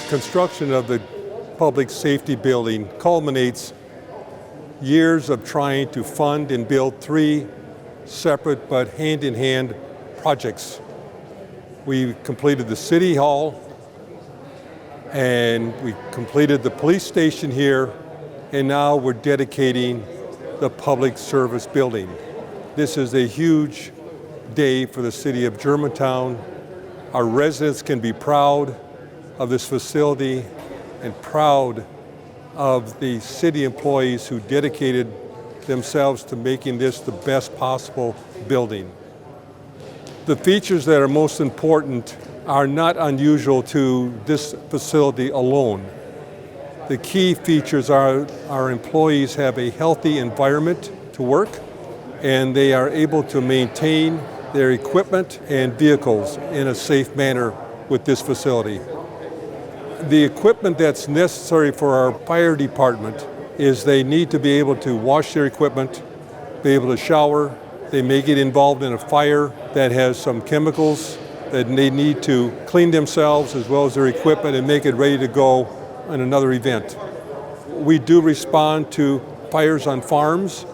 construction of the public safety building culminates years of trying to fund and build three separate but hand-in-hand projects. We completed the city hall, and we completed the police station here, and now we're dedicating the public service building. This is a huge day for the city of Germantown. Our residents can be proud of this facility and proud of the city employees who dedicated themselves to making this the best possible building. The features that are most important are not unusual to this facility alone. The key features are our employees have a healthy environment to work, and they are able to maintain their equipment and vehicles in a safe manner with this facility. The equipment that's necessary for our fire department is they need to be able to wash their equipment, be able to shower. They may get involved in a fire that has some chemicals that they need to clean themselves as well as their equipment and make it ready to go in another event. We do respond to fires on farms.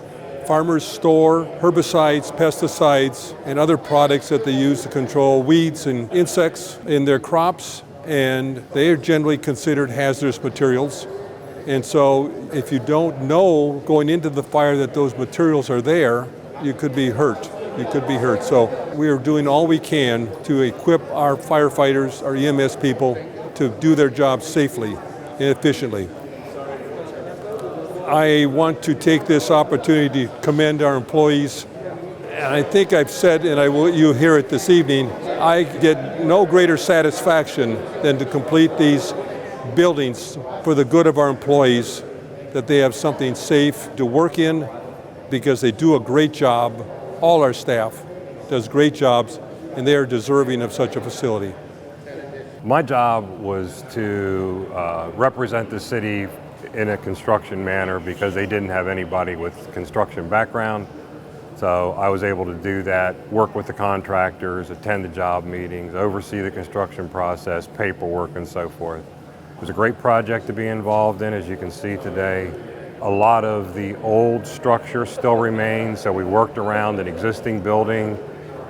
Farmers store herbicides, pesticides, and other products that they use to control weeds and insects in their crops, and they are generally considered hazardous materials. And so if you don't know going into the fire that those materials are there, you could be hurt. So we are doing all we can to equip our firefighters, our EMS people, to do their job safely and efficiently. I want to take this opportunity to commend our employees. And I think I've said, and you'll hear it this evening, I get no greater satisfaction than to complete these buildings for the good of our employees, that they have something safe to work in, because they do a great job. All our staff does great jobs, and they are deserving of such a facility. My job was to represent the city in a construction manner because they didn't have anybody with construction background. So I was able to do that, work with the contractors, attend the job meetings, oversee the construction process, paperwork, and so forth. It was a great project to be involved in, as you can see today. A lot of the old structure still remains, so we worked around an existing building.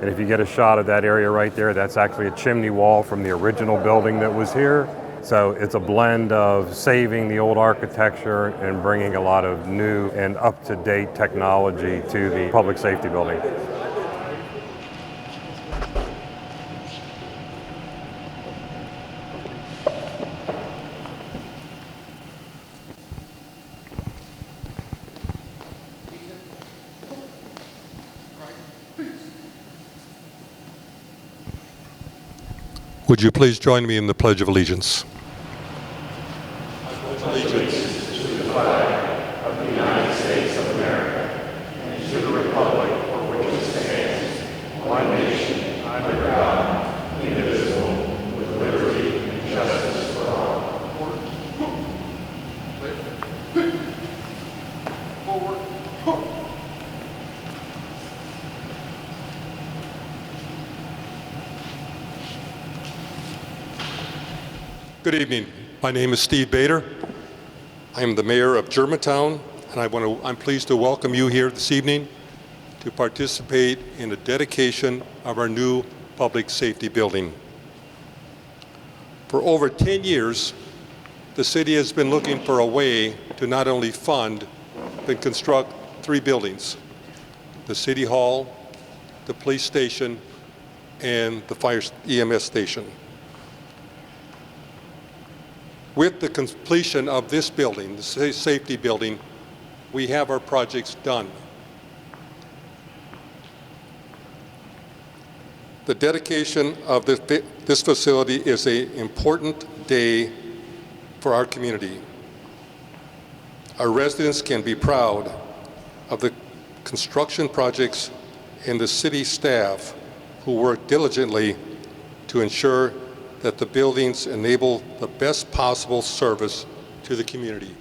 And if you get a shot of that area right there, that's actually a chimney wall from the original building that was here. So it's a blend of saving the old architecture and bringing a lot of new and up-to-date technology to the public safety building. Would you please join me in the Pledge of Allegiance? Allegiance to the flag of the United States of America and to the republic for which it stands, one nation, under God, indivisible, with liberty and justice for all. Good evening. My name is Steve Bader. I am the mayor of Germantown, and I'm pleased to welcome you here this evening to participate in the dedication of our new public safety building. For over 10 years, the city has been looking for a way to not only fund, but construct three buildings: the city hall, the police station, and the fire EMS station. With the completion of this building, the safety building, we have our projects done. The dedication of this facility is an important day for our community. Our residents can be proud of the construction projects and the city staff who work diligently to ensure that the buildings enable the best possible service to the community.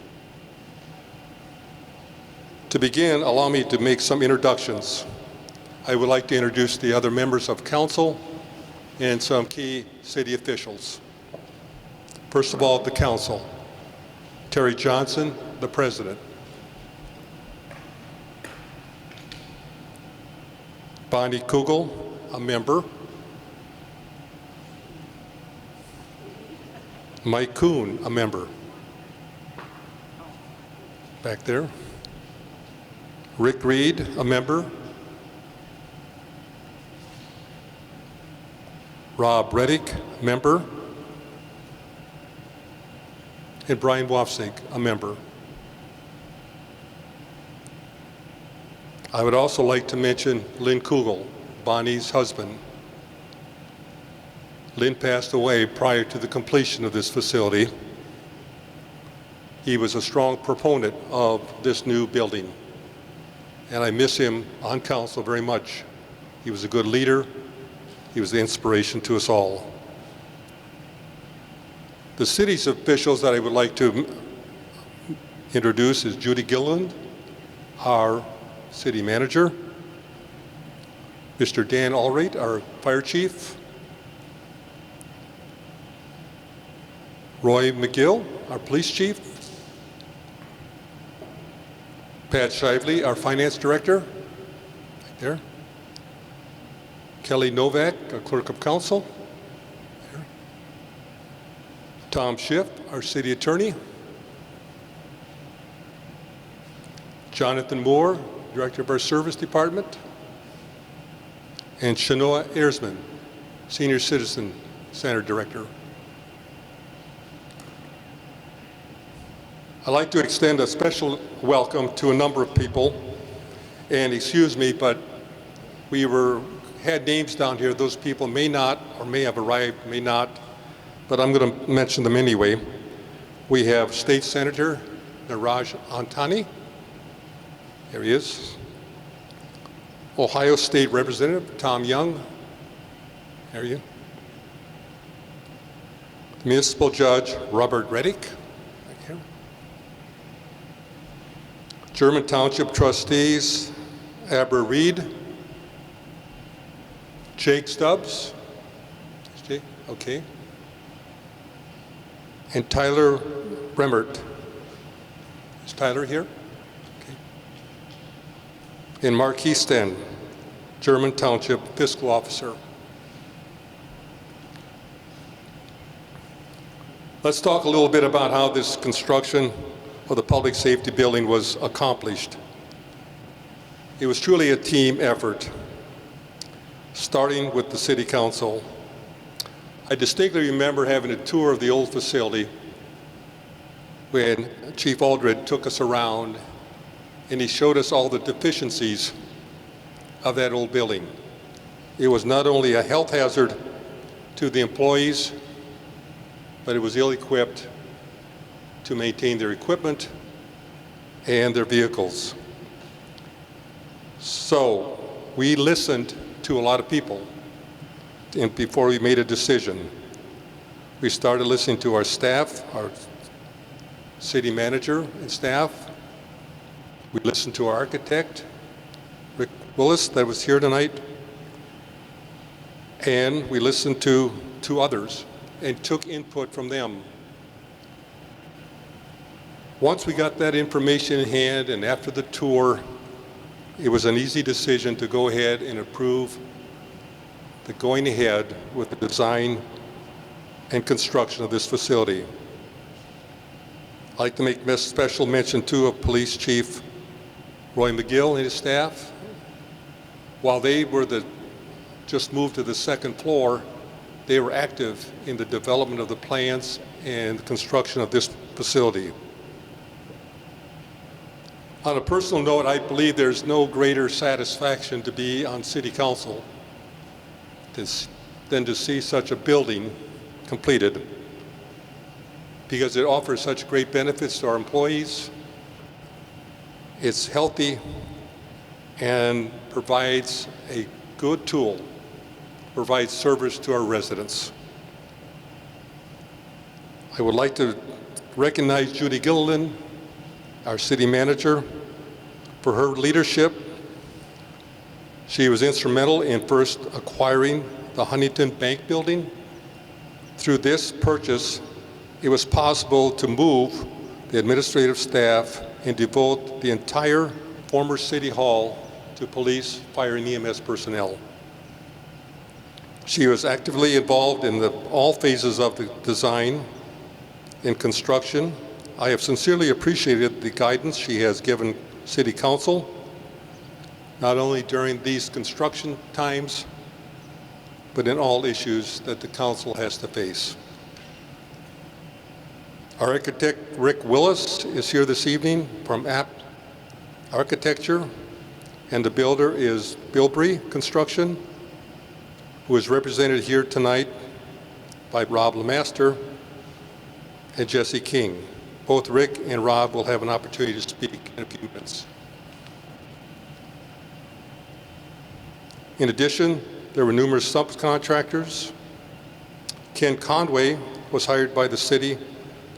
To begin, allow me to make some introductions. I would like to introduce the other members of council and some key city officials. First of all, the council. Terry Johnson, the president. Bonnie Kugel, a member. Mike Kuhn, a member. Back there. Rick Reed, a member. Rob Reddick, member. And Brian Wofsig, a member. I would also like to mention Lynn Kugel, Bonnie's husband. Lynn passed away prior to the completion of this facility. He was a strong proponent of this new building, and I miss him on council very much. He was a good leader. He was the inspiration to us all. The city's officials that I would like to introduce is Judy Gilliland, our city manager, Mr. Dan Allred, our fire chief, Roy McGill, our police chief, Pat Shively, our finance director, right there, Kelly Novak, our clerk of council, there. Tom Schiff, our city attorney, Jonathan Moore, director of our service department, and Shanoa Ersman, senior citizen center director. I'd like to extend a special welcome to a number of people, and excuse me, but we had names down here. Those people may not, or may have arrived, may not, but I'm going to mention them anyway. We have State Senator Niraj Antani. There he is. Ohio State Representative Tom Young. There you. Municipal Judge Robert Reddick. German Township Trustees, Abra Reed, Jake Stubbs, Jake, okay, and Tyler Bremert. Is Tyler here? Okay. And Mark Easton, German Township Fiscal Officer. Let's talk a little bit about how this construction of the public safety building was accomplished. It was truly a team effort, starting with the city council. I distinctly remember having a tour of the old facility when Chief Aldred took us around and he showed us all the deficiencies of that old building. It was not only a health hazard to the employees, but it was ill-equipped to maintain their equipment and their vehicles. So we listened to a lot of people and before we made a decision. We started listening to our staff, our city manager and staff. We listened to our architect, Rick Willis, that was here tonight. And we listened to others and took input from them. Once we got that information in hand and after the tour, it was an easy decision to go ahead and approve the going ahead with the design and construction of this facility. I'd like to make special mention too of Police Chief Roy McGill and his staff. While they were just moved to the second floor, they were active in the development of the plans and the construction of this facility. On a personal note, I believe there's no greater satisfaction to be on City Council than to see such a building completed, because it offers such great benefits to our employees. It's healthy and provides a good tool, provides service to our residents. I would like to recognize Judy Gilliland, our city manager, for her leadership. She was instrumental in first acquiring the Huntington Bank building. Through this purchase, it was possible to move the administrative staff and devote the entire former City Hall to police, fire, and EMS personnel. She was actively involved in all phases of the design and construction. I have sincerely appreciated the guidance she has given City Council, not only during these construction times, but in all issues that the Council has to face. Our architect, Rick Willis, is here this evening from App Architecture, and the builder is Bilbrey Construction, who is represented here tonight by Rob Lemaster and Jesse King. Both Rick and Rob will have an opportunity to speak in a few minutes. In addition, there were numerous subcontractors. Ken Conway was hired by the city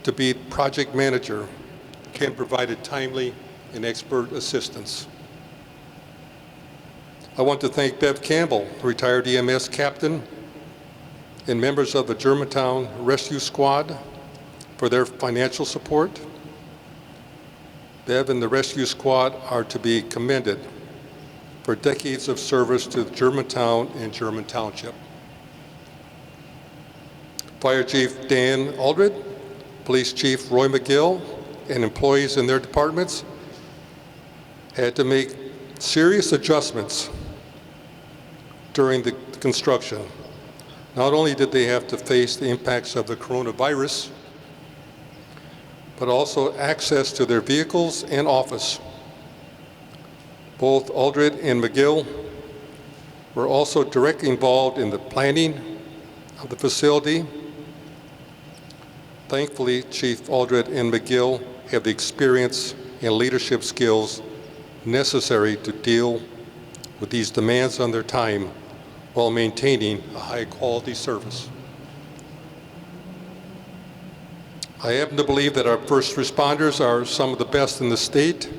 to be project manager. Ken provided timely and expert assistance. I want to thank Bev Campbell, retired EMS captain, and members of the Germantown Rescue Squad for their financial support. Bev and the Rescue Squad are to be commended for decades of service to Germantown and German Township. Fire Chief Dan Aldred, Police Chief Roy McGill, and employees in their departments had to make serious adjustments during the construction. Not only did they have to face the impacts of the coronavirus, but also access to their vehicles and office. Both Aldred and McGill were also directly involved in the planning of the facility. Thankfully, Chief Aldred and McGill have the experience and leadership skills necessary to deal with these demands on their time while maintaining a high-quality service. I happen to believe that our first responders are some of the best in the state,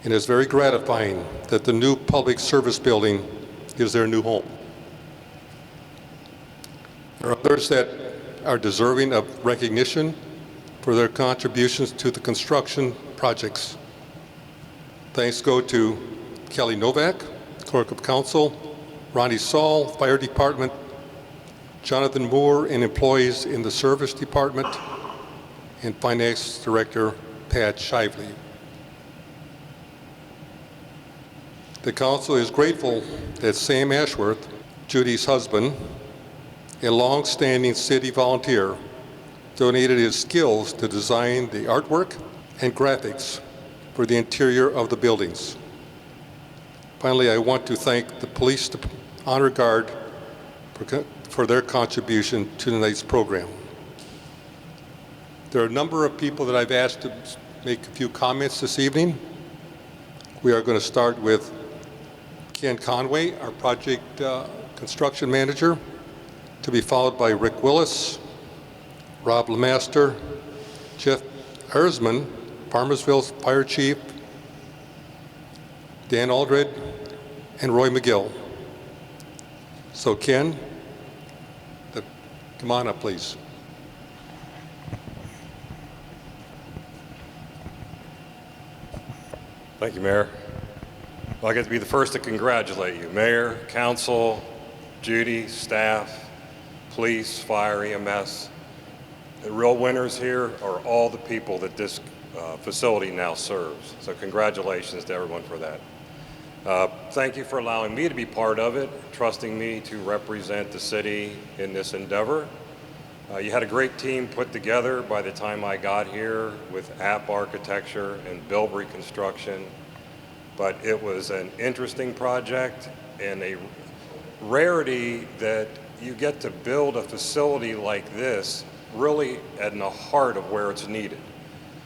and it's very gratifying that the new public service building is their new home. There are others that are deserving of recognition for their contributions to the construction projects. Thanks go to Kelly Novak, Clerk of Council, Ronnie Saul, Fire Department, Jonathan Moore, and employees in the Service Department, and Finance Director Pat Shively. The Council is grateful that Sam Ashworth, Judy's husband, a long-standing city volunteer, donated his skills to design the artwork and graphics for the interior of the buildings. Finally, I want to thank the Police Honor Guard for their contribution to tonight's program. There are a number of people that I've asked to make a few comments this evening. We are going to start with Ken Conway, our project construction manager, to be followed by Rick Willis, Rob Lemaster, Jeff Erzman, Farmersville's Fire Chief, Dan Aldred, and Roy McGill. So Ken, come on up, please. Thank you, Mayor. Well, I get to be the first to congratulate you, Mayor, Council, Judy, staff, police, fire, EMS. The real winners here are all the people that this facility now serves. So congratulations to everyone for that. Thank you for allowing me to be part of it, trusting me to represent the city in this endeavor. You had a great team put together by the time I got here with App Architecture and Bilbrey Construction, but it was an interesting project and a rarity that you get to build a facility like this really in the heart of where it's needed.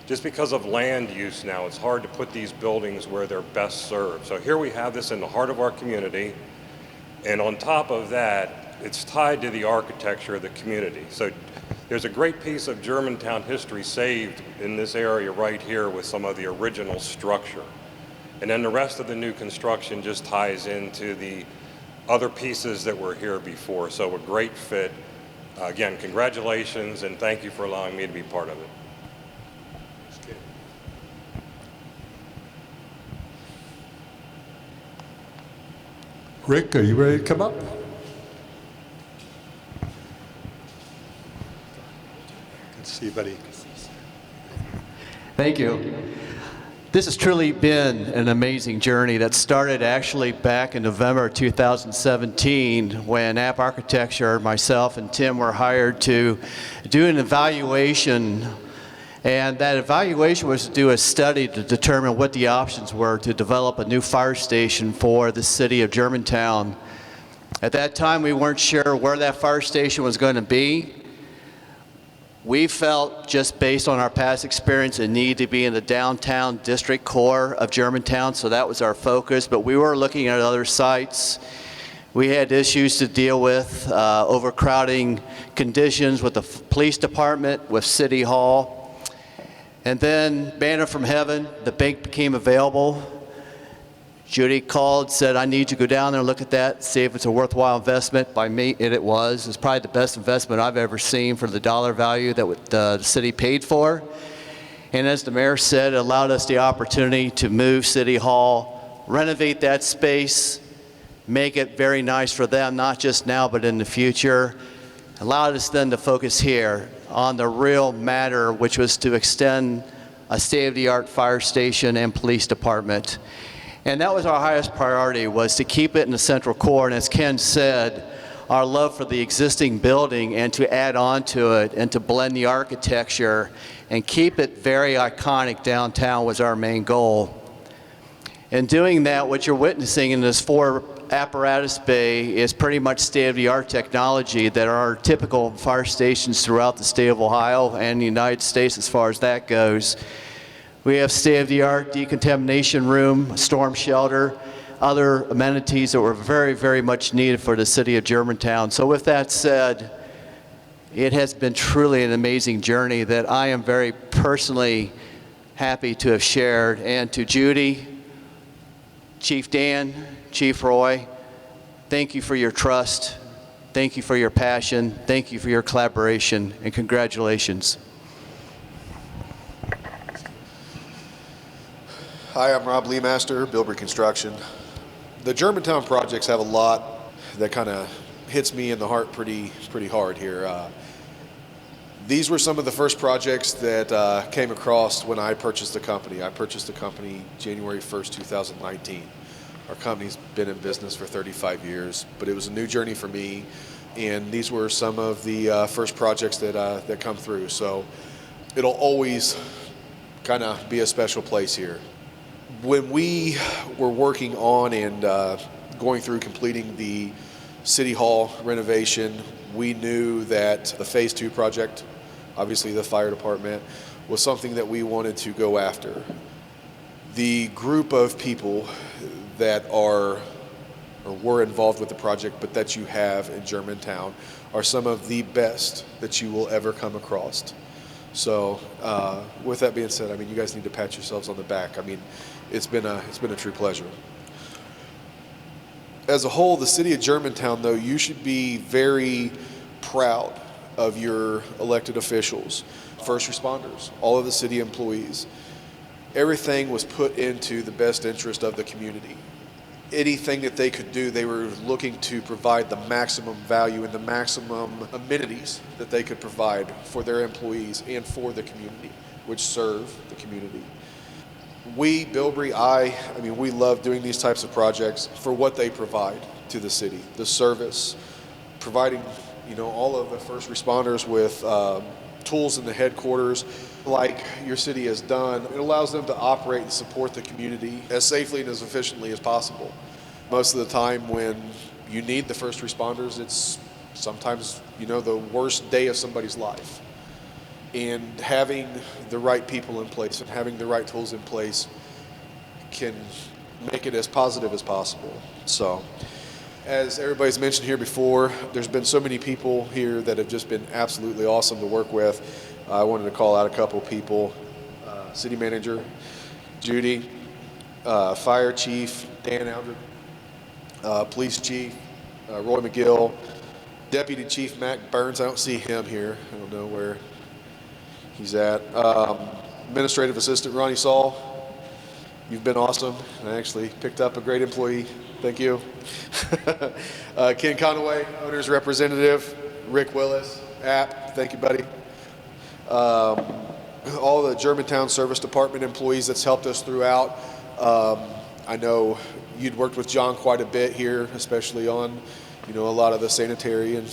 Just because of land use now, it's hard to put these buildings where they're best served. So here we have this in the heart of our community, and on top of that, it's tied to the architecture of the community. So there's a great piece of Germantown history saved in this area right here with some of the original structure. And then the rest of the new construction just ties into the other pieces that were here before. So a great fit Again, congratulations and thank you for allowing me to be part of it. Rick, are you ready to come up? Good to see you, buddy. Thank you. This has truly been an amazing journey that started actually back in November 2017 when App Architecture, myself and Tim were hired to do an evaluation, and that evaluation was to do a study to determine what the options were to develop a new fire station for the city of Germantown. At that time, we weren't sure where that fire station was going to be. We felt, just based on our past experience, a need to be in the downtown district core of Germantown, so that was our focus. But we were looking at other sites. We had issues to deal with, overcrowding conditions with the police department, with City Hall. And then, manna from heaven, the bank became available. Judy called, said, I need you to go down there and look at that, see if it's a worthwhile investment. By me, it was. It's probably the best investment I've ever seen for the dollar value that the city paid for. And as the mayor said, it allowed us the opportunity to move City Hall, renovate that space, make it very nice for them, not just now, but in the future. Allowed us then to focus here on the real matter, which was to extend a state-of-the-art fire station and police department. And that was our highest priority, was to keep it in the central core. And as Ken said, our love for the existing building and to add on to it and to blend the architecture and keep it very iconic downtown was our main goal. In doing that, what you're witnessing in this 4 apparatus bay is pretty much state-of-the-art technology that are typical fire stations throughout the state of Ohio and the United States as far as that goes. We have state-of-the-art decontamination room, storm shelter, other amenities that were very, very much needed for the city of Germantown. So with that said, it has been truly an amazing journey that I am very personally happy to have shared. And to Judy, Chief Dan, Chief Roy, thank you for your trust, thank you for your passion, thank you for your collaboration, and congratulations. Hi, I'm Rob Leemaster, Bilbrey Construction. The Germantown projects have a lot that kind of hits me in the heart pretty hard here. These were some of the first projects that came across when I purchased the company. I purchased the company January 1st, 2019. Our company's been in business for 35 years, but it was a new journey for me, and these were some of the first projects that come through. So it'll always kind of be a special place here. When we were working on and going through completing the City Hall renovation, we knew that the Phase 2 project, obviously the fire department, was something that we wanted to go after. The group of people that are or were involved with the project, but that you have in Germantown, are some of the best that you will ever come across. So with that being said, I mean, you guys need to pat yourselves on the back. I mean, it's been a true pleasure. As a whole, the city of Germantown, though, you should be very proud of your elected officials, first responders, all of the city employees. Everything was put into the best interest of the community. Anything that they could do, they were looking to provide the maximum value and the maximum amenities that they could provide for their employees and for the community, which serve the community. We, Bilbrey, I mean, we love doing these types of projects for what they provide to the city, the service, providing, you know, all of the first responders with tools in the headquarters, like your city has done. It allows them to operate and support the community as safely and as efficiently as possible. Most of the time when you need the first responders, it's sometimes, you know, the worst day of somebody's life. And having the right people in place and having the right tools in place can make it as positive as possible. So, as everybody's mentioned here before, there's been so many people here that have just been absolutely awesome to work with. I wanted to call out a couple people. City Manager Judy, Fire Chief Dan Eldred, Police Chief Roy McGill, Deputy Chief Mac Burns, I don't see him here. I don't know where he's at. Administrative Assistant Ronnie Saul, you've been awesome. I actually picked up a great employee. Thank you. Ken Conaway, Owner's Representative. Rick Willis, App, thank you, buddy. All the Germantown Service Department employees that's helped us throughout. I know you'd worked with John quite a bit here, especially on, a lot of the sanitary and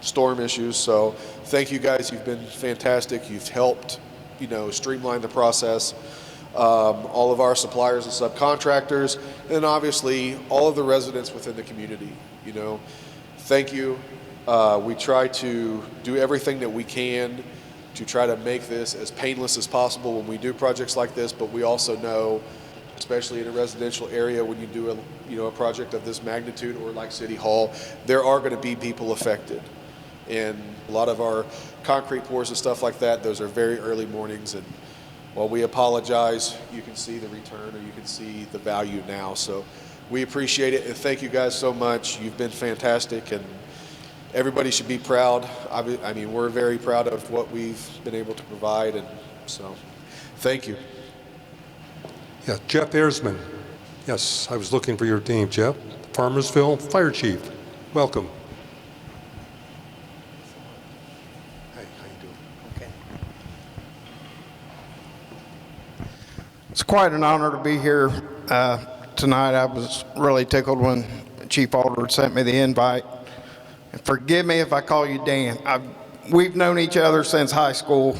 storm issues. So thank you guys. You've been fantastic. You've helped, streamline the process. All of our suppliers and subcontractors, and obviously all of the residents within the community. Thank you. We try to do everything that we can to try to make this as painless as possible when we do projects like this, but we also know, especially in a residential area, when you do a project of this magnitude or like City Hall, there are going to be people affected. And a lot of our concrete pours and stuff like that, those are very early mornings, and while we apologize, you can see the return, or you can see the value now. So we appreciate it, and thank you guys so much. You've been fantastic, and everybody should be proud. I mean, we're very proud of what we've been able to provide, and so thank you. Yeah, Jeff Ayresman. Yes, I was looking for your name, Jeff. Farmersville Fire Chief. Welcome. Hey, how you doing? Okay. It's quite an honor to be here tonight. I was really tickled when Chief Alder sent me the invite. And forgive me if I call you Dan. We've known each other since high school.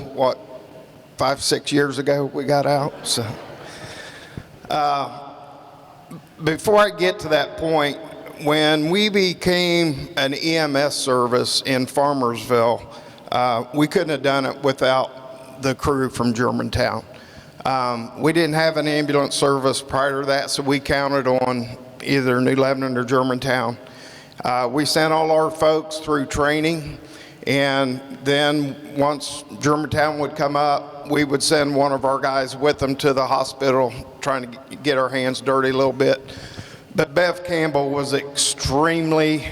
5, 6 years ago we got out. So before I get to that point, when we became an EMS service in Farmersville, we couldn't have done it without the crew from Germantown. We didn't have an ambulance service prior to that, so we counted on either New Lebanon or Germantown. We sent all our folks through training, and then once Germantown would come up, we would send one of our guys with them to the hospital, trying to get our hands dirty a little bit. But Bev Campbell was extremely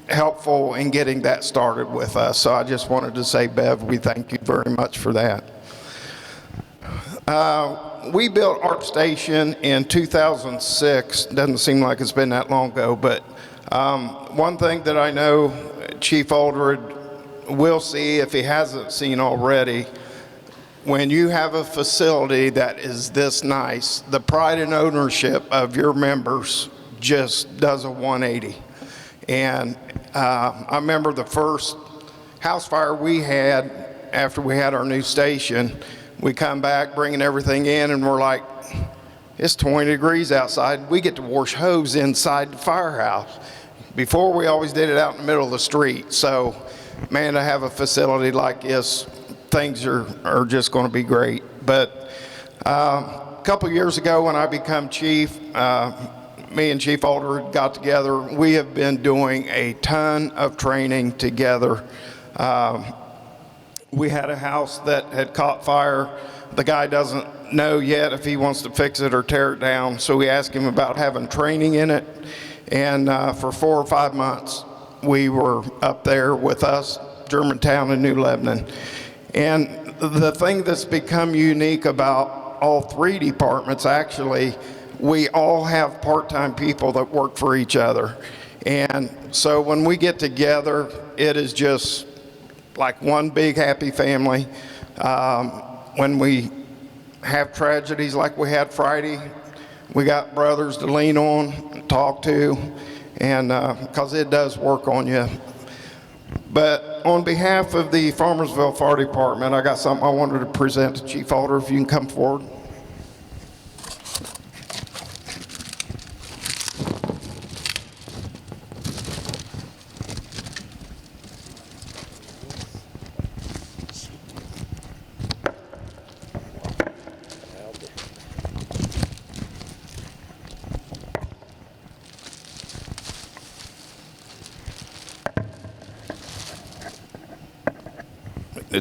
helpful in getting that started with us. So I just wanted to say, Bev, we thank you very much for that. We built our station in 2006. Doesn't seem like it's been that long ago, but one thing that I know Chief Aldred will see, if he hasn't seen already, when you have a facility that is this nice, the pride and ownership of your members just does a 180. And I remember the first house fire we had after we had our new station. We come back bringing everything in, and we're like, it's 20 degrees outside. We get to wash hose inside the firehouse. Before, we always did it out in the middle of the street. So, man, to have a facility like this, things are just going to be great. But a couple years ago when I became chief, me and Chief Alder got together. We have been doing a ton of training together. We had a house that had caught fire. The guy doesn't know yet if he wants to fix it or tear it down, so we asked him about having training in it. And for 4 or 5 months, we were up there with us, Germantown and New Lebanon. And the thing that's become unique about all 3 departments, actually, we all have part-time people that work for each other. And so when we get together, it is just like one big happy family. When we have tragedies like we had Friday, we got brothers to lean on and talk to, and because it does work on you. But on behalf of the Farmersville Fire Department, I got something I wanted to present to Chief Alder, if you can come forward.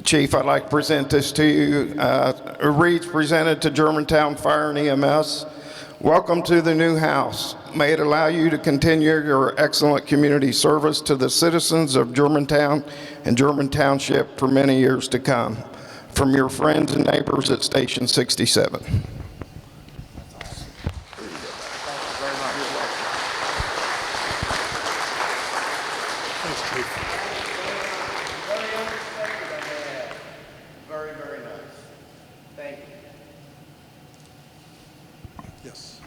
Chief, I'd like to present this to you. Reed's presented to Germantown Fire and EMS. Welcome to the new house. May it allow you to continue your excellent community service to the citizens of Germantown and German Township for many years to come. From your friends and neighbors at Station 67. Very, very nice. Thank you. Yes.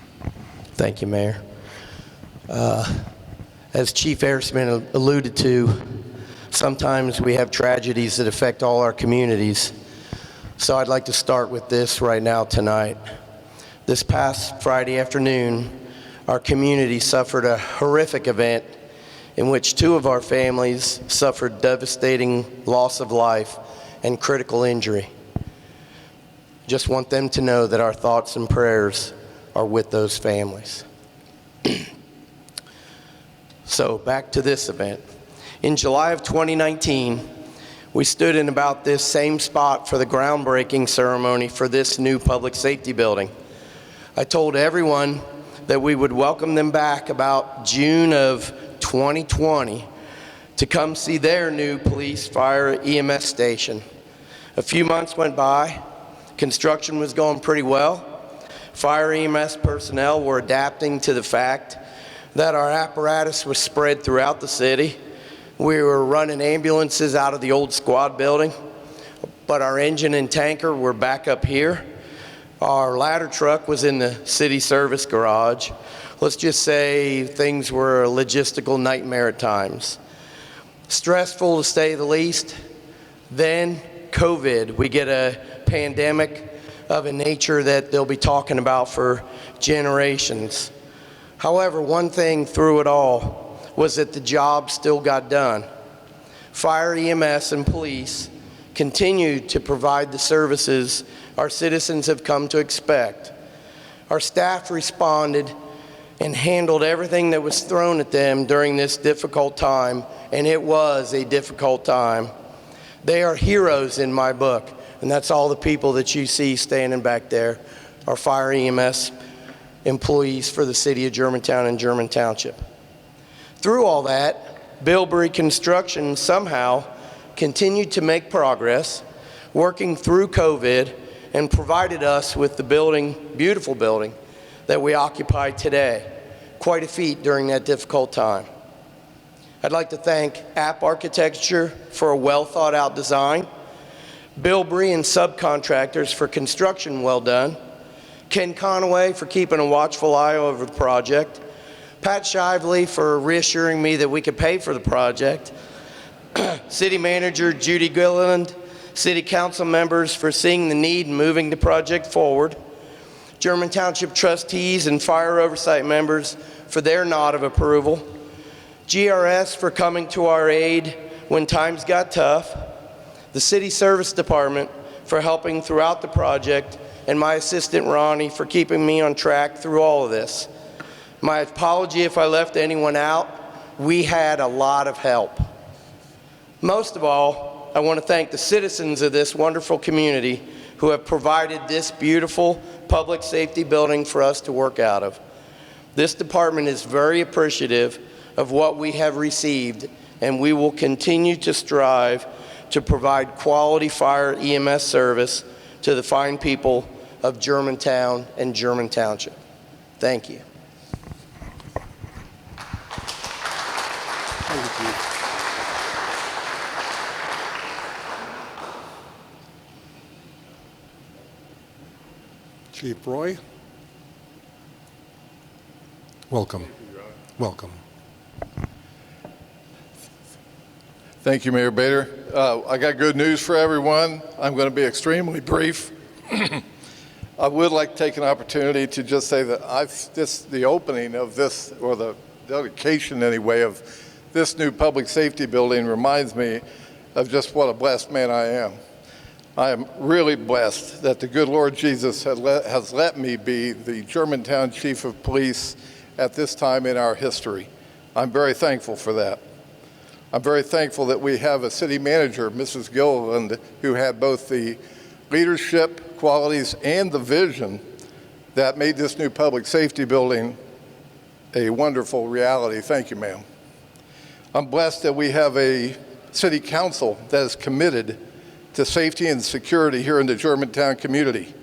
Thank you, Mayor. As Chief Airsman alluded to, sometimes we have tragedies that affect all our communities. So I'd like to start with this right now tonight. This past Friday afternoon, our community suffered a horrific event in which 2 of our families suffered devastating loss of life and critical injury. Just want them to know that our thoughts and prayers are with those families. So back to this event. In July of 2019, we stood in about this same spot for the groundbreaking ceremony for this new public safety building. I told everyone that we would welcome them back about June of 2020 to come see their new police, fire, EMS station. A few months went by. Construction was going pretty well. Fire EMS personnel were adapting to the fact that our apparatus was spread throughout the city. We were running ambulances out of the old squad building, but our engine and tanker were back up here. Our ladder truck was in the city service garage. Let's just say things were a logistical nightmare at times. Stressful to say the least. Then COVID, we get a pandemic of a nature that they'll be talking about for generations. However, one thing through it all was that the job still got done. Fire, EMS, and police continued to provide the services our citizens have come to expect. Our staff responded and handled everything that was thrown at them during this difficult time, and it was a difficult time. They are heroes in my book, and that's all the people that you see standing back there are fire EMS employees for the city of Germantown and German Township. Through all that, Bilberry Construction somehow continued to make progress, working through COVID, and provided us with the building, beautiful building, that we occupy today. Quite a feat during that difficult time. I'd like to thank App Architecture for a well thought out design, Bilberry and subcontractors for construction well done, Ken Conaway for keeping a watchful eye over the project, Pat Shively for reassuring me that we could pay for the project, City Manager Judy Gilliland, City Council members for seeing the need and moving the project forward, German Township trustees and fire oversight members for their nod of approval, GRS for coming to our aid when times got tough, the City Service Department for helping throughout the project, and my assistant Ronnie for keeping me on track through all of this. My apology if I left anyone out. We had a lot of help. Most of all, I want to thank the citizens of this wonderful community who have provided this beautiful public safety building for us to work out of. This department is very appreciative of what we have received, and we will continue to strive to provide quality fire EMS service to the fine people of Germantown and German Township. Thank you. Chief Roy, welcome. Welcome. Thank you, Mayor Bader. I got good news for everyone. I'm going to be extremely brief. I would like to take an opportunity to just say that the opening of this, or the dedication anyway, of this new public safety building reminds me of just what a blessed man I am. I am really blessed that the good Lord Jesus has let me be the Germantown Chief of Police at this time in our history. I'm very thankful for that. I'm very thankful that we have a city manager, Mrs. Gilliland, who had both the leadership qualities and the vision that made this new public safety building a wonderful reality. Thank you, ma'am. I'm blessed that we have a city council that is committed to safety and security here in the Germantown community,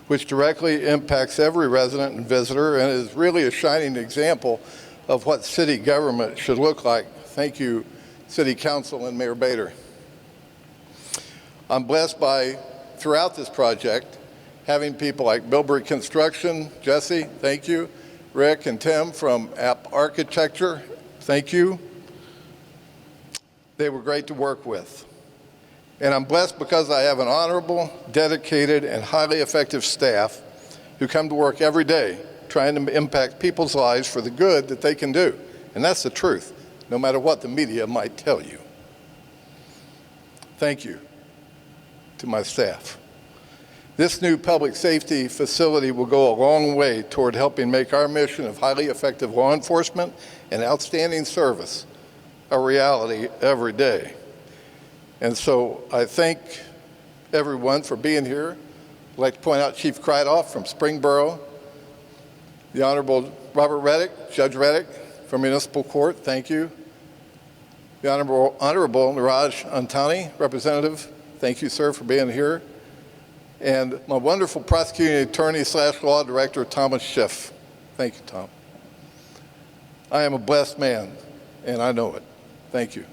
which directly impacts every resident and visitor and is really a shining example of what city government should look like. Thank you, City Council and Mayor Bader. I'm blessed by, throughout this project, having people like Bilberry Construction, Jesse, thank you, Rick and Tim from App Architecture, thank you. They were great to work with. And I'm blessed because I have an honorable, dedicated, and highly effective staff who come to work every day trying to impact people's lives for the good that they can do. And that's the truth, no matter what the media might tell you. Thank you to my staff. This new public safety facility will go a long way toward helping make our mission of highly effective law enforcement and outstanding service a reality every day. And so I thank everyone for being here. I'd like to point out Chief Krydoff from Springboro, the Honorable Robert Reddick, Judge Reddick from Municipal Court, thank you. The Honorable Niraj Antani, Representative, thank you, sir, for being here. And my wonderful prosecuting attorney / law director, Thomas Schiff. Thank you, Tom. I am a blessed man, and I know it. Thank you.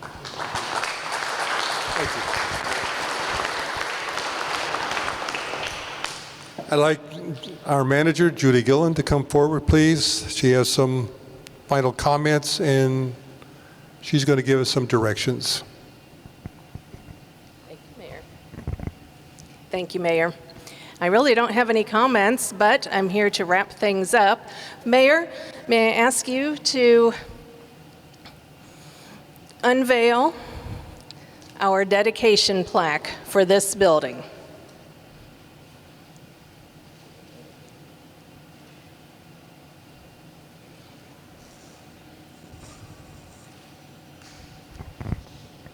Thank you. I'd like our manager, Judy Gillen, to come forward, please. She has some final comments, and she's going to give us some directions. Thank you, Mayor. Thank you, Mayor. I really don't have any comments, but I'm here to wrap things up. Mayor, may I ask you to unveil our dedication plaque for this building?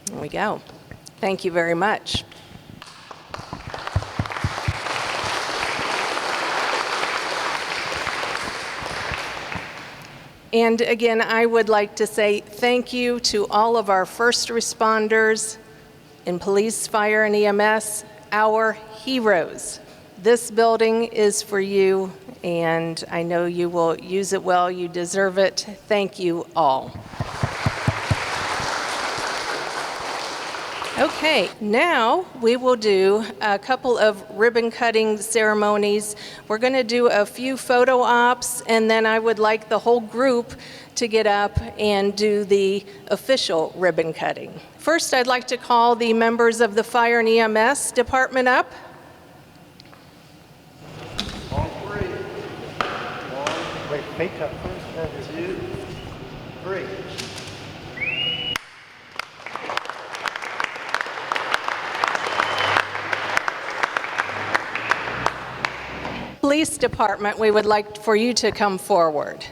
There we go. Thank you very much. And again, I would like to say thank you to all of our first responders in police, fire, and EMS, our heroes. This building is for you, and I know you will use it well. You deserve it. Thank you all. Okay, now we will do a couple of ribbon cutting ceremonies. We're going to do a few photo ops, and then I would like the whole group to get up and do the official ribbon cutting. First, I'd like to call the members of the Fire and EMS department up. On three. One. Wait, make up first. 2, 3. Police department, we would like for you to come forward.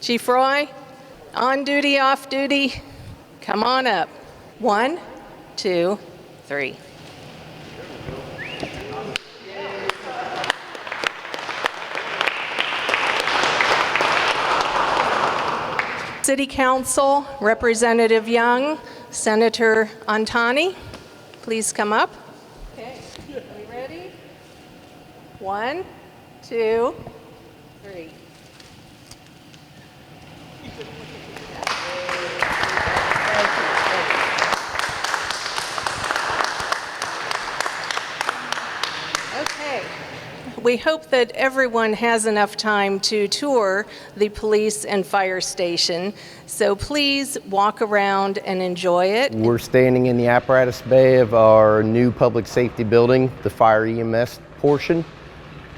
Chief Roy, on duty, off duty, come on up. 1, 2, 3. City Council, Representative Young, Senator Antani, please come up. Okay, are we ready? 1, 2, 3. Okay. We hope that everyone has enough time to tour the police and fire station, so please walk around and enjoy it. We're standing in the apparatus bay of our new public safety building, the fire EMS portion.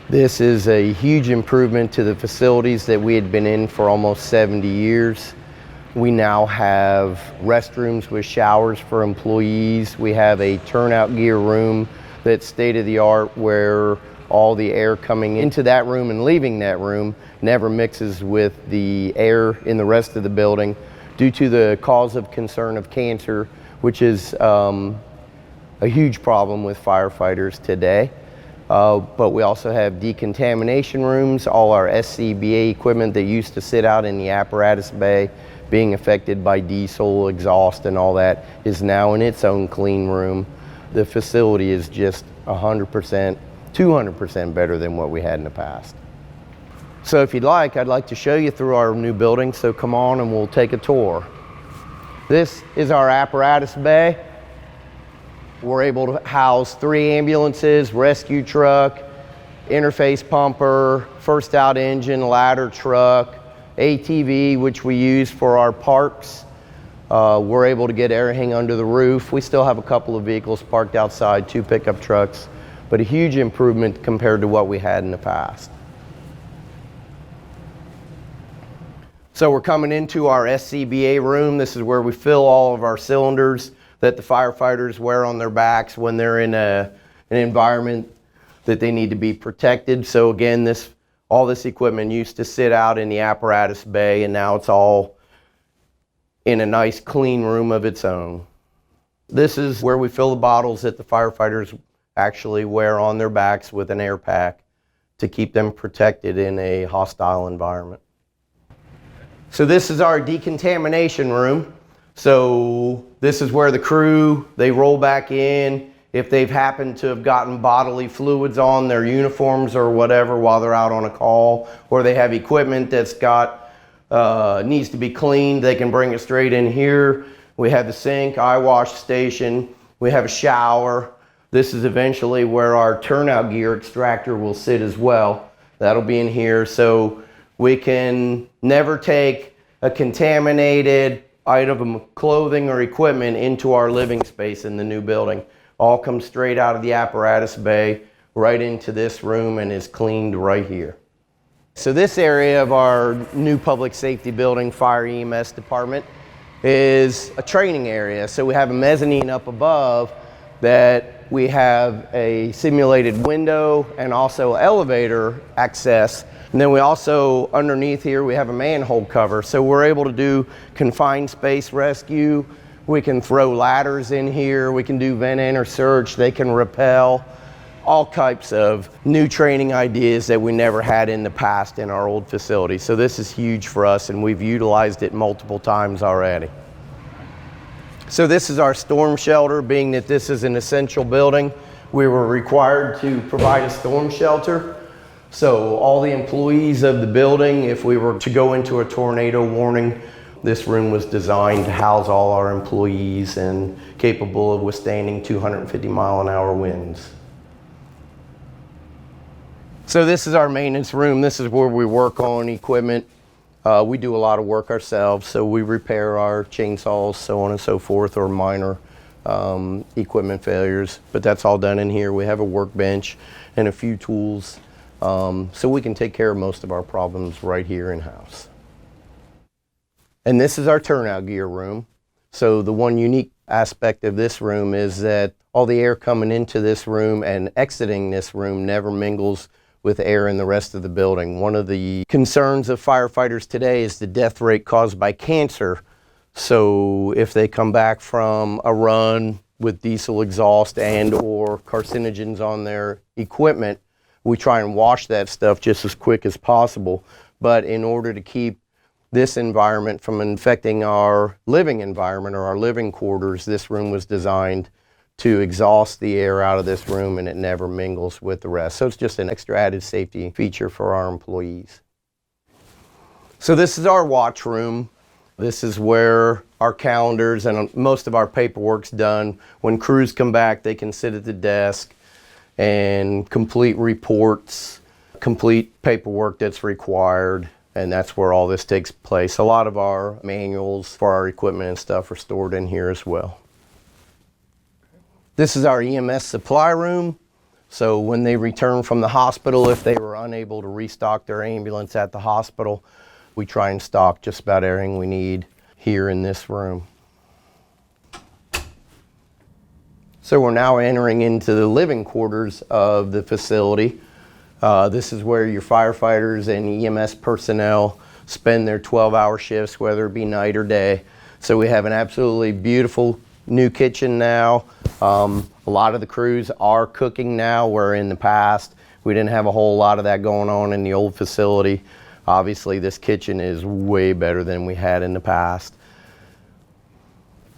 This is a huge improvement to the facilities that we had been in for almost 70 years. We now have restrooms with showers for employees. We have a turnout gear room that's state-of-the-art where all the air coming into that room and leaving that room never mixes with the air in the rest of the building due to the cause of concern of cancer, which is a huge problem with firefighters today. But we also have decontamination rooms. All our SCBA equipment that used to sit out in the apparatus bay being affected by diesel exhaust and all that is now in its own clean room. The facility is just 100%, 200% better than what we had in the past. So if you'd like, I'd like to show you through our new building, so come on and we'll take a tour. This is our apparatus bay. We're able to house 3 ambulances, rescue truck, interface pumper, first out engine, ladder truck, ATV, which we use for our parks. We're able to get everything under the roof. We still have a couple of vehicles parked outside, 2 pickup trucks, but a huge improvement compared to what we had in the past. So we're coming into our SCBA room. This is where we fill all of our cylinders that the firefighters wear on their backs when they're in an environment that they need to be protected. So again, all this equipment used to sit out in the apparatus bay, and now it's all in a nice clean room of its own. This is where we fill the bottles that the firefighters actually wear on their backs with an air pack to keep them protected in a hostile environment. So this is our decontamination room. So this is where the crew, they roll back in if they've happened to have gotten bodily fluids on their uniforms or whatever while they're out on a call, or they have equipment that's needs to be cleaned, they can bring it straight in here. We have the sink, eye wash station, we have a shower. This is eventually where our turnout gear extractor will sit as well. That'll be in here, so we can never take a contaminated item of clothing or equipment into our living space in the new building. All comes straight out of the apparatus bay, right into this room, and is cleaned right here. So this area of our new public safety building, fire EMS department, is a training area. So we have a mezzanine up above that we have a simulated window and also elevator access. And then we also, underneath here, we have a manhole cover. So we're able to do confined space rescue. We can throw ladders in here. We can do vent enter search. They can rappel. All types of new training ideas that we never had in the past in our old facility. So this is huge for us, and we've utilized it multiple times already. So this is our storm shelter. Being that this is an essential building, we were required to provide a storm shelter. So all the employees of the building, if we were to go into a tornado warning, this room was designed to house all our employees and capable of withstanding 250-mile-an-hour winds. So this is our maintenance room. This is where we work on equipment. We do a lot of work ourselves, so we repair our chainsaws, so on and so forth, or minor equipment failures. But that's all done in here. We have a workbench and a few tools. So we can take care of most of our problems right here in-house. And this is our turnout gear room. So the one unique aspect of this room is that all the air coming into this room and exiting this room never mingles with air in the rest of the building. One of the concerns of firefighters today is the death rate caused by cancer. So if they come back from a run with diesel exhaust and or carcinogens on their equipment, we try and wash that stuff just as quick as possible. But in order to keep this environment from infecting our living environment or our living quarters, this room was designed to exhaust the air out of this room, and it never mingles with the rest. So it's just an extra added safety feature for our employees. So this is our watch room. This is where our calendars and most of our paperwork's done. When crews come back, they can sit at the desk and complete reports, complete paperwork that's required, and that's where all this takes place. A lot of our manuals for our equipment and stuff are stored in here as well. This is our EMS supply room. So when they return from the hospital, if they were unable to restock their ambulance at the hospital, we try and stock just about everything we need here in this room. So we're now entering into the living quarters of the facility. This is where your firefighters and EMS personnel spend their 12-hour shifts, whether it be night or day. So we have an absolutely beautiful new kitchen now. A A lot of the crews are cooking now, where in the past we didn't have a whole lot of that going on in the old facility. Obviously this kitchen is way better than we had in the past.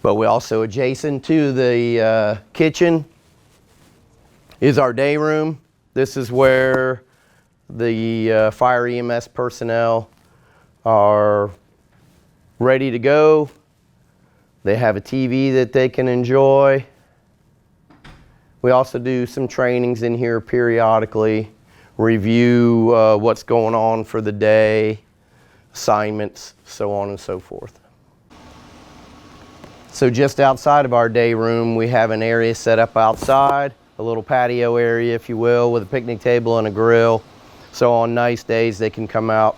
But we also, adjacent to the kitchen is our day room. This is where the fire EMS personnel are ready to go. They have a TV that they can enjoy. We also do some trainings in here periodically, review what's going on for the day, assignments, so on and so forth. So just outside of our day room, we have an area set up outside, a little patio area, if you will, with a picnic table and a grill. So on nice days, they can come out,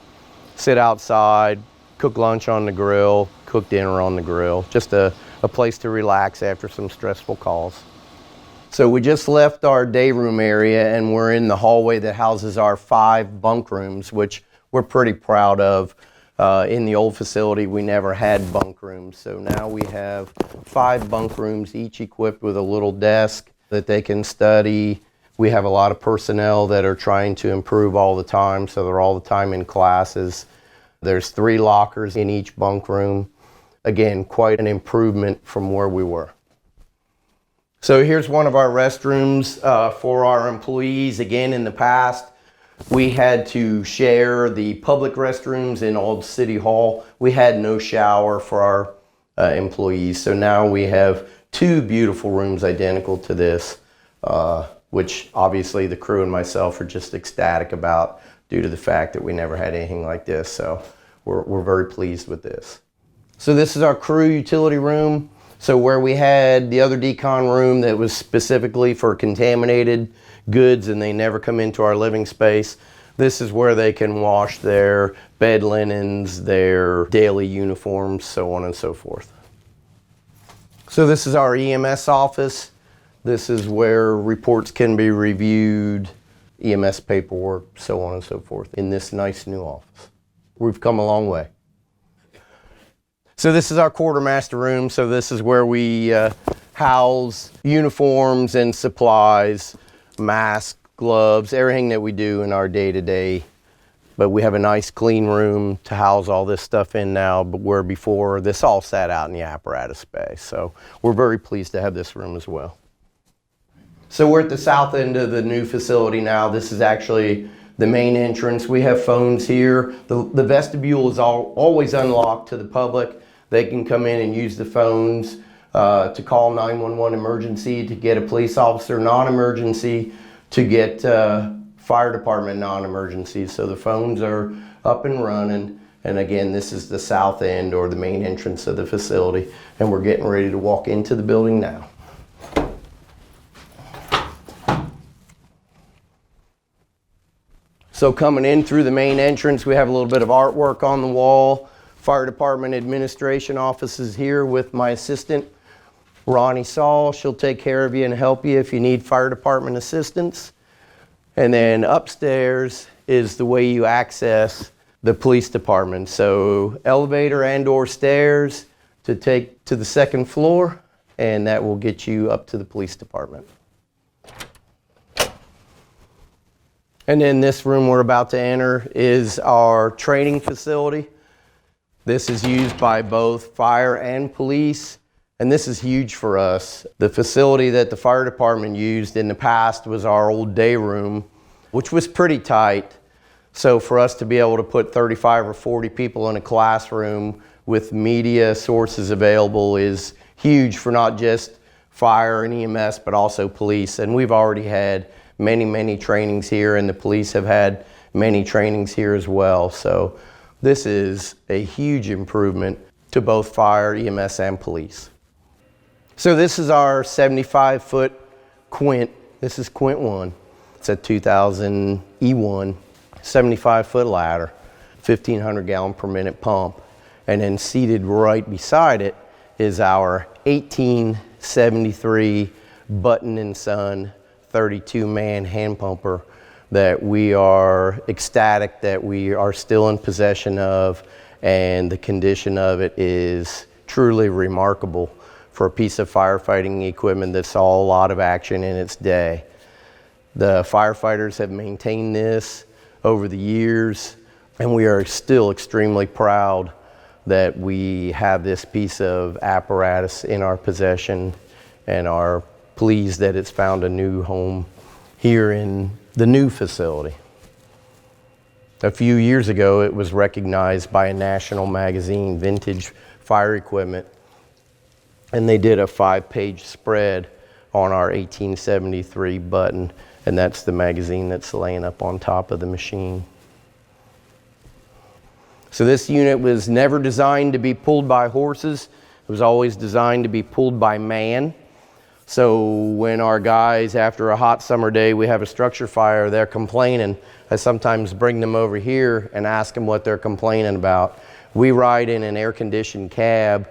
sit outside, cook lunch on the grill, cook dinner on the grill. Just a place to relax after some stressful calls. So we just left our day room area and we're in the hallway that houses our 5 bunk rooms, which we're pretty proud of. In the old facility, we never had bunk rooms. So now we have 5 bunk rooms, each equipped with a little desk that they can study. We have a lot of personnel that are trying to improve all the time, so they're all the time in classes. There's 3 lockers in each bunk room. Again, quite an improvement from where we were. So here's one of our restrooms for our employees. Again, in the past, we had to share the public restrooms in Old City Hall. We had no shower for our employees. So now we have 2 beautiful rooms identical to this, which obviously the crew and myself are just ecstatic about due to the fact that we never had anything like this. So we're very pleased with this. So this is our crew utility room. So where we had the other decon room that was specifically for contaminated goods and they never come into our living space, this is where they can wash their bed linens, their daily uniforms, so on and so forth. So this is our EMS office. This is where reports can be reviewed, EMS paperwork, so on and so forth, in this nice new office. We've come a long way. So this is our quartermaster room. So this is where we house uniforms and supplies, masks, gloves, everything that we do in our day-to-day. But we have a nice clean room to house all this stuff in now, but where before this all sat out in the apparatus space. So we're very pleased to have this room as well. So we're at the south end of the new facility now. This is actually the main entrance. We have phones here. The vestibule is always unlocked to the public. They can come in and use the phones to call 911 emergency, to get a police officer non-emergency, to get fire department non-emergency. So the phones are up and running. And again, this is the south end or the main entrance of the facility. And we're getting ready to walk into the building now. So coming in through the main entrance, we have a little bit of artwork on the wall. Fire department administration office is here with my assistant, Ronnie Saul. She'll take care of you and help you if you need fire department assistance. And then upstairs is the way you access the police department. So elevator and or stairs to take to the 2nd floor, and that will get you up to the police department. And then this room we're about to enter is our training facility. This is used by both fire and police, and this is huge for us. The facility that the fire department used in the past was our old day room, which was pretty tight. So for us to be able to put 35 or 40 people in a classroom with media sources available is huge for not just fire and EMS, but also police. And we've already had many trainings here, and the police have had many trainings here as well. So this is a huge improvement to both fire, EMS, and police. So this is our 75-foot Quint. This is Quint 1. It's a 2000 E1, 75-foot ladder, 1,500 gallon per minute pump. And then seated right beside it is our 1873 Button & Son 32-man hand pumper that we are ecstatic that we are still in possession of, and the condition of it is truly remarkable for a piece of firefighting equipment that saw a lot of action in its day. The firefighters have maintained this over the years, and we are still extremely proud that we have this piece of apparatus in our possession and are pleased that it's found a new home here in the new facility. A few years ago, it was recognized by a national magazine, Vintage Fire Equipment, and they did a 5-page spread on our 1873 button, and that's the magazine that's laying up on top of the machine. So this unit was never designed to be pulled by horses. It was always designed to be pulled by man. So when our guys, after a hot summer day, we have a structure fire, they're complaining, I sometimes bring them over here and ask them what they're complaining about. We ride in an air-conditioned cab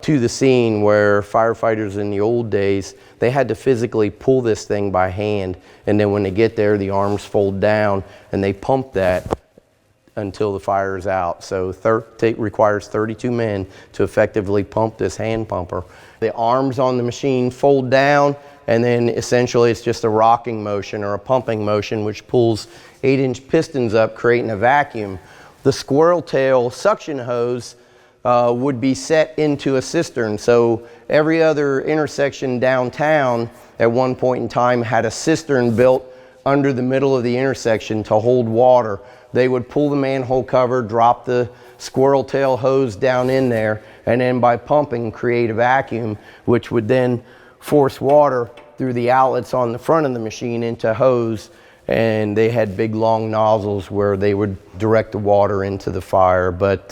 to the scene where firefighters in the old days, they had to physically pull this thing by hand, and then when they get there, the arms fold down and they pump that until the fire is out. So it requires 32 men to effectively pump this hand pumper. The arms on the machine fold down, and then essentially it's just a rocking motion or a pumping motion which pulls 8-inch pistons up, creating a vacuum. The squirrel tail suction hose would be set into a cistern. So every other intersection downtown at one point in time had a cistern built under the middle of the intersection to hold water. They would pull the manhole cover, drop the squirrel tail hose down in there, and then by pumping create a vacuum, which would then force water through the outlets on the front of the machine into hose. And they had big long nozzles where they would direct the water into the fire. But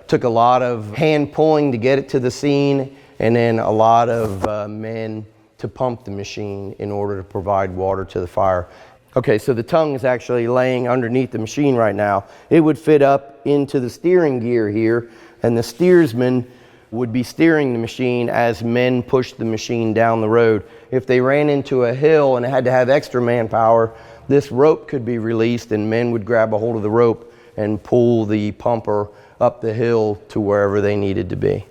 took a lot of hand pulling to get it to the scene, and then a lot of men to pump the machine in order to provide water to the fire. Okay, so the tongue is actually laying underneath the machine right now. It would fit up into the steering gear here, and the steersman would be steering the machine as men pushed the machine down the road. If they ran into a hill and had to have extra manpower, this rope could be released and men would grab a hold of the rope and pull the pumper up the hill to wherever they needed to be.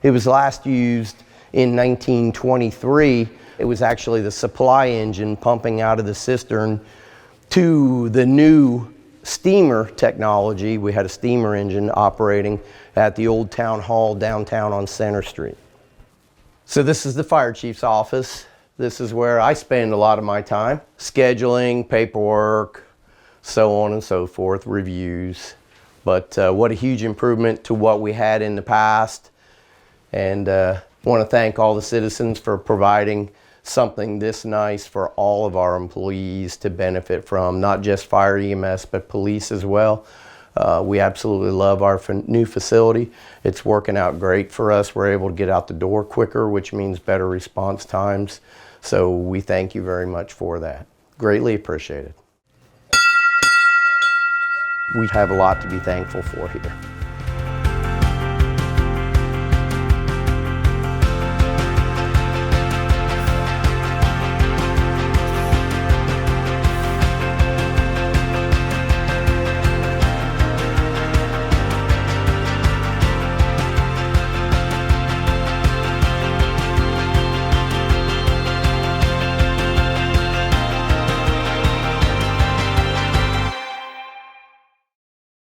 It was last used in 1923. It was actually the supply engine pumping out of the cistern to the new steamer technology. We had a steamer engine operating at the old town hall downtown on Center Street. So this is the fire chief's office. This is where I spend a lot of my time. Scheduling, paperwork, so on and so forth, reviews. But what a huge improvement to what we had in the past. And want to thank all the citizens for providing something this nice for all of our employees to benefit from, not just fire EMS, but police as well. We absolutely love our new facility. It's working out great for us. We're able to get out the door quicker, which means better response times. So we thank you very much for that. Greatly appreciated. We have a lot to be thankful for here.